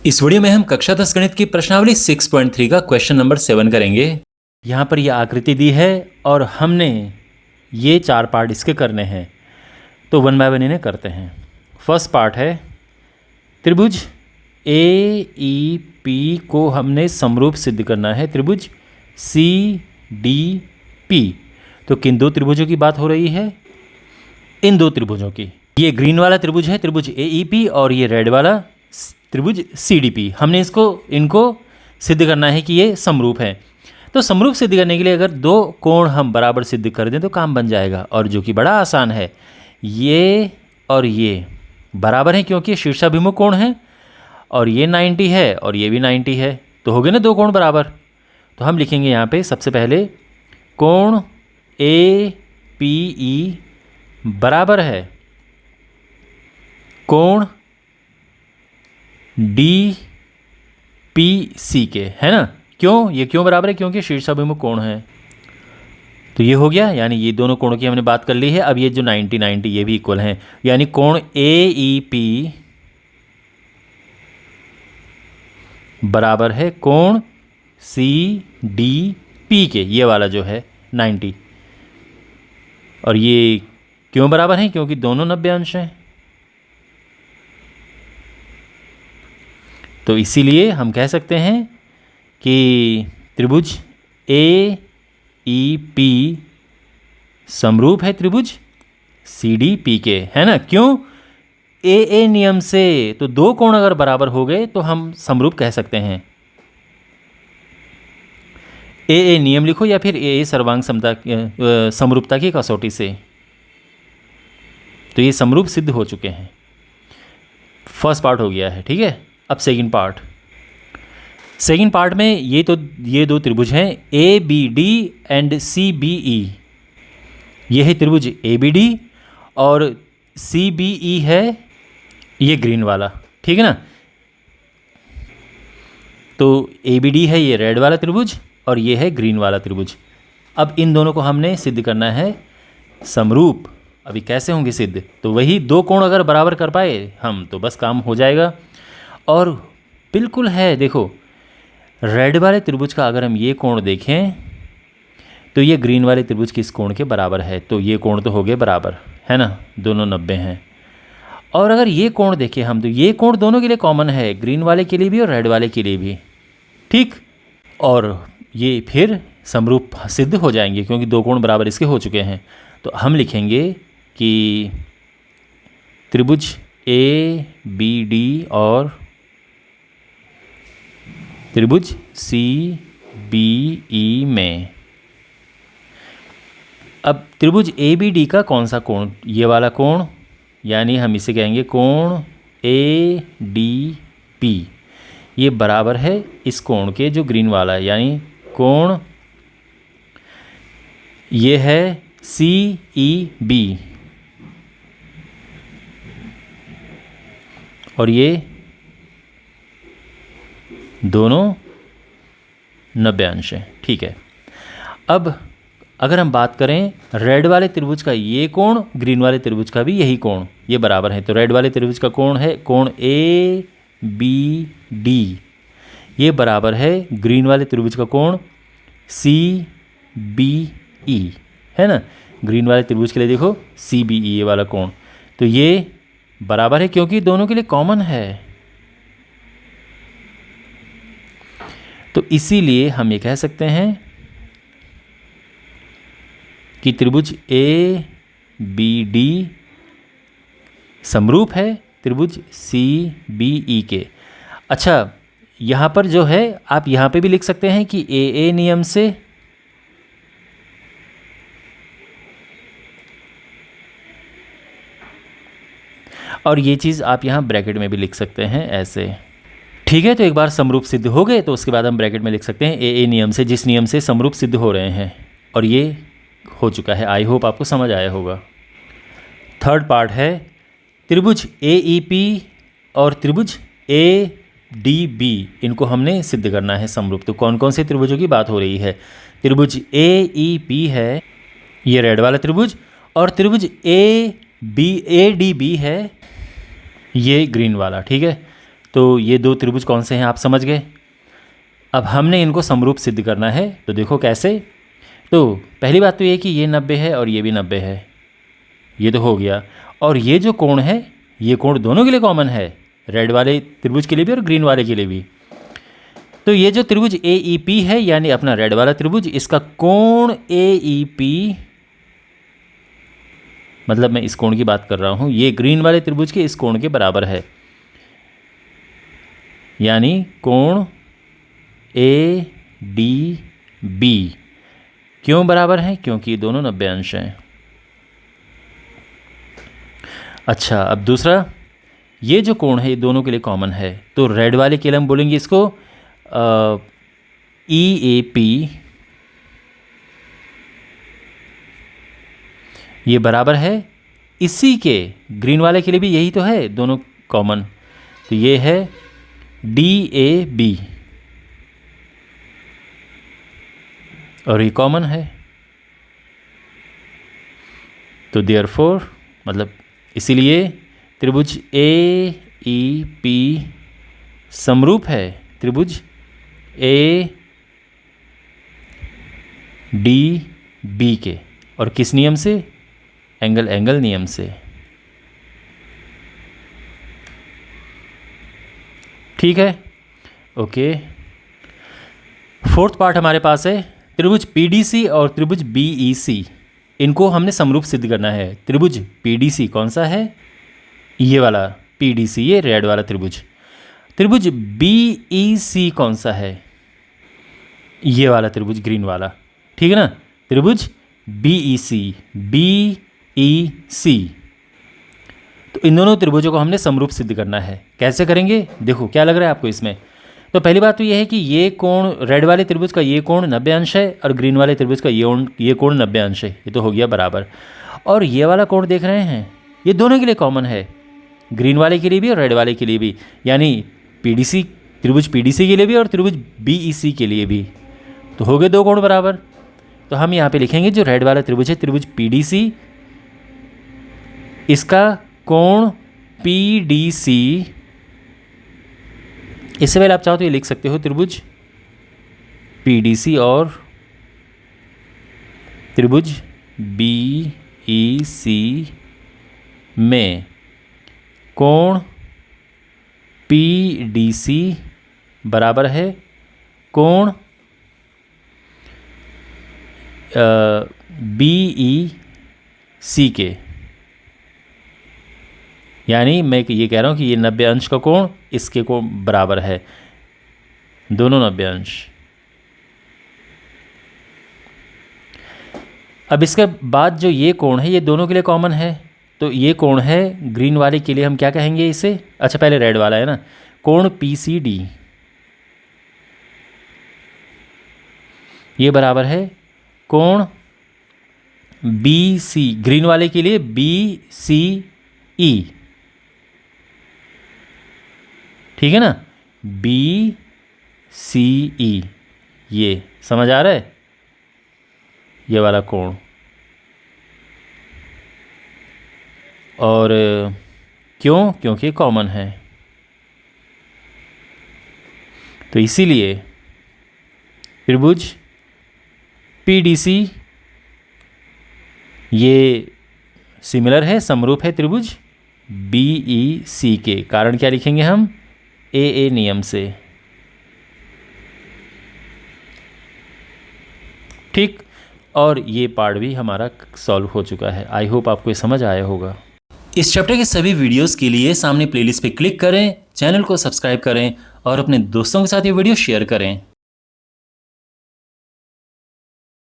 इस वीडियो में हम कक्षा 10 गणित की प्रश्नावली 6.3 का क्वेश्चन नंबर 7 करेंगे। यहाँ पर यह आकृति दी है और हमने ये 4 पार्ट इसके करने हैं, तो वन बाय वन इन्हें करते हैं। फर्स्ट पार्ट है त्रिभुज AEP को हमने समरूप सिद्ध करना है, त्रिभुज CDP। तो किन दो त्रिभुजों की बात हो रही है? इन दो त्रिभुजों की। ये ग्रीन वाला त्रिभुज है त्रिभुज AEP और ये रेड वाला त्रिभुज CDP। हमने इनको सिद्ध करना है कि ये समरूप है। तो समरूप सिद्ध करने के लिए अगर दो कोण हम बराबर सिद्ध कर दें तो काम बन जाएगा, और जो कि बड़ा आसान है। ये और ये बराबर हैं क्योंकि शीर्षाभिमुख कोण है, और ये 90 है और ये भी 90 है, तो हो गए ना दो कोण बराबर। तो हम लिखेंगे यहाँ पे सबसे पहले कोण APE बराबर है कोण DPC के, है ना। क्यों? ये क्यों बराबर है? क्योंकि शीर्षाभिमुख कोण है। तो ये हो गया, यानी ये दोनों कोणों की हमने बात कर ली है। अब ये जो 90 ये भी इक्वल हैं, यानी कोण AEP बराबर है कोण CDP के, ये वाला जो है 90। और ये क्यों बराबर हैं? क्योंकि दोनों 90 अंश हैं। तो इसीलिए हम कह सकते हैं कि त्रिभुज AEP समरूप है त्रिभुज CDP के, है ना। क्यों? AA नियम से तो दो कोण अगर बराबर हो गए तो हम समरूप कह सकते हैं। AA नियम लिखो या फिर AA सर्वांग समरूपता की कसौटी से। तो ये समरूप सिद्ध हो चुके हैं। फर्स्ट पार्ट हो गया है, ठीक है। अब सेकंड पार्ट में ये दो त्रिभुज हैं ABD एंड CBE। ये है त्रिभुज ABD और CBE है ये ग्रीन वाला, ठीक है ना। तो ABD है ये रेड वाला त्रिभुज और ये है ग्रीन वाला त्रिभुज। अब इन दोनों को हमने सिद्ध करना है समरूप। अभी कैसे होंगे सिद्ध? तो वही दो कोण अगर बराबर कर पाए हम तो बस काम हो जाएगा। और बिल्कुल है, देखो रेड वाले त्रिभुज का अगर हम ये कोण देखें तो ये ग्रीन वाले त्रिभुज के इस कोण के बराबर है। तो ये कोण तो हो गए बराबर, है ना, दोनों 90 हैं। और अगर ये कोण देखें हम तो ये कोण दोनों के लिए कॉमन है, ग्रीन वाले के लिए भी और रेड वाले के लिए भी, ठीक। और ये फिर समरूप सिद्ध हो जाएंगे क्योंकि दो कोण बराबर इसके हो चुके हैं। तो हम लिखेंगे कि त्रिभुज ABD और त्रिभुज CBE में, अब त्रिभुज ABD का कौन सा कोण? ये वाला कोण, यानी हम इसे कहेंगे कोण ADP। ये बराबर है इस कोण के जो ग्रीन वाला है, यानी कोण ये है CEB और ये दोनों 90 अंश हैं, ठीक है। अब अगर हम बात करें रेड वाले त्रिभुज का ये कोण, ग्रीन वाले त्रिभुज का भी यही कोण, ये बराबर है। तो रेड वाले त्रिभुज का कोण है कोण ABD, ये बराबर है ग्रीन वाले त्रिभुज का कोण CBE, है ना। ग्रीन वाले त्रिभुज के लिए देखो CBE ये वाला कोण, तो ये बराबर है क्योंकि दोनों के लिए कॉमन है। तो इसीलिए हम ये कह सकते हैं कि त्रिभुज ABD समरूप है त्रिभुज CBE के। अच्छा, यहाँ पर जो है आप यहाँ पे भी लिख सकते हैं कि AA नियम से और ये चीज़ आप यहाँ ब्रैकेट में भी लिख सकते हैं ऐसे, ठीक है। तो एक बार समरूप सिद्ध हो गए तो उसके बाद हम ब्रैकेट में लिख सकते हैं AA नियम से, जिस नियम से समरूप सिद्ध हो रहे हैं, और ये हो चुका है। आई होप आपको समझ आया होगा। थर्ड पार्ट है त्रिभुज AEP और त्रिभुज ADB, इनको हमने सिद्ध करना है समरूप। तो कौन कौन से त्रिभुजों की बात हो रही है? त्रिभुज AEP है ये रेड वाला त्रिभुज, और त्रिभुज ADB है ये ग्रीन वाला, ठीक है। तो ये दो त्रिभुज कौन से हैं आप समझ गए। अब हमने इनको समरूप सिद्ध करना है, तो देखो कैसे। तो पहली बात तो ये कि ये 90 है और ये भी 90 है, ये तो हो गया। और ये जो कोण है, ये कोण दोनों के लिए कॉमन है, रेड वाले त्रिभुज के लिए भी और ग्रीन वाले के लिए भी। तो ये जो त्रिभुज AEP है, यानी अपना रेड वाला त्रिभुज, इसका कोण AEP, मतलब मैं इस कोण की बात कर रहा हूँ, ये ग्रीन वाले त्रिभुज के इस कोण के बराबर है, यानी कोण ADB। क्यों बराबर है? क्योंकि दोनों 90 अंश हैं। अच्छा, अब दूसरा, ये जो कोण है ये दोनों के लिए कॉमन है, तो रेड वाले के लिए हम बोलेंगे इसको EAP, ये बराबर है इसी के, ग्रीन वाले के लिए भी यही तो है, दोनों कॉमन, तो ये है DAB, और ये कॉमन है। तो देयरफॉर, मतलब इसीलिए त्रिभुज AEP समरूप है त्रिभुज ADB के, और किस नियम से? एंगल नियम से। ठीक है, ओके। फोर्थ पार्ट हमारे पास है त्रिभुज PDC और त्रिभुज BEC, इनको हमने समरूप सिद्ध करना है। त्रिभुज PDC कौन सा है? ये वाला PDC, ये रेड वाला त्रिभुज। त्रिभुज BEC कौन सा है? ये वाला त्रिभुज, ग्रीन वाला, ठीक है ना। त्रिभुज BEC, तो इन दोनों त्रिभुजों को हमने समरूप सिद्ध करना है। कैसे करेंगे? देखो क्या लग रहा है आपको इसमें। तो पहली बात तो ये है कि ये कोण, रेड वाले त्रिभुज का ये कोण 90 अंश है और ग्रीन वाले त्रिभुज का ये कोण 90 अंश है, ये तो हो गया बराबर। और ये वाला कोण देख रहे हैं, ये दोनों के लिए कॉमन है, ग्रीन वाले के लिए भी और रेड वाले के लिए भी, यानी PDC, त्रिभुज PDC के लिए भी और त्रिभुज BEC के लिए भी, तो हो गए दो कोण बराबर। तो हम यहाँ पे लिखेंगे जो रेड वाला त्रिभुज है त्रिभुज PDC, इसका कोण PDC, इससे पहले आप चाहो तो ये लिख सकते हो त्रिभुज PDC और त्रिभुज BEC में कोण PDC बराबर है कोण BEC के, यानी मैं ये कह रहा हूँ कि ये 90 अंश का कोण इसके कोण बराबर है, दोनों 90 अंश। अब इसके बाद जो ये कोण है ये दोनों के लिए कॉमन है, तो ये कोण है ग्रीन वाले के लिए हम क्या कहेंगे इसे? अच्छा, पहले रेड वाला है ना, कोण PCD, ये बराबर है कोण BC, ग्रीन वाले के लिए BCE, ठीक है ना, BCE, ये समझ आ रहा है, ये वाला कोण। और क्यों? क्योंकि कॉमन है, तो इसीलिए त्रिभुज PDC ये सिमिलर है, समरूप है त्रिभुज BEC के। कारण क्या लिखेंगे हम? AA नियम से, ठीक। और ये पार्ट भी हमारा सॉल्व हो चुका है। आई होप आपको ये समझ आया होगा। इस चैप्टर के सभी वीडियोस के लिए सामने प्लेलिस्ट पे क्लिक करें, चैनल को सब्सक्राइब करें और अपने दोस्तों के साथ ये वीडियो शेयर करें।